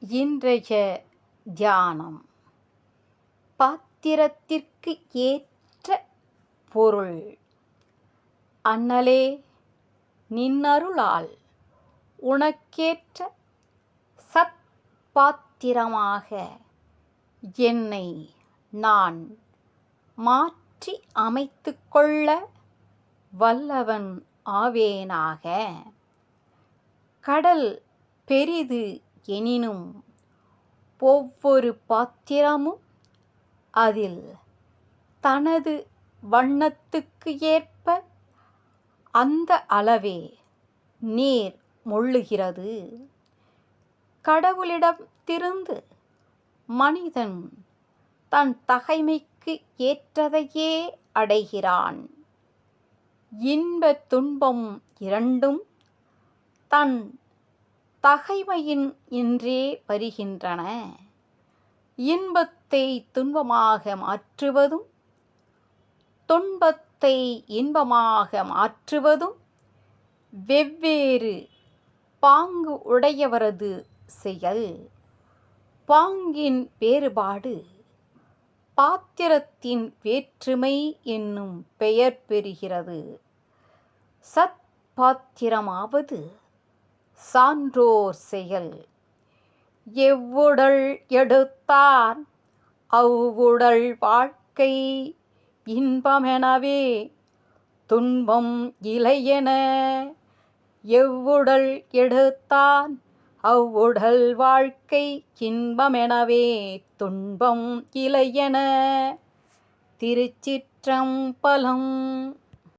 இன்றைய தியானம் பாத்திரத்திற்கு ஏற்ற பொருள். அண்ணலே, நின்னருளால் உனக்கேற்ற சத்பாத்திரமாக என்னை நான் மாற்றி அமைத்துக்கொள்ள வல்லவன் ஆவேனாக. கடல் பெரிது எனினும் ஒவ்வொரு பாத்திரமும் அதில் தனது வண்ணத்துக்கு ஏற்ப அந்த அளவே நீர் மொள்ளுகிறது. கடவுளிடத்திலிருந்து மனிதன் தன் தகைமைக்கு ஏற்றதையே அடைகிறான். இன்ப துன்பம் இரண்டும் தன் தகைமையின் இன்றே வருகின்றன. இன்பத்தை துன்பமாக மாற்றுவதும் துன்பத்தை இன்பமாக மாற்றுவதும் வெவ்வேறு பாங்கு உடையவரது செயல். பாங்கின் வேறுபாடு பாத்திரத்தின் வேற்றுமை என்னும் பெயர் பெறுகிறது. சத்பாத்திரமாவது சான்றோர் செயல். எவ்வுடல் எடுத்தான் அவ்வுடல் வாழ்க்கை இன்பமெனவே துன்பம் இலையென. எவ்வுடல் எடுத்தான் அவ்வுடல் வாழ்க்கை இன்பமெனவே துன்பம் இலையென. திருச்சிற்றம்பலம்.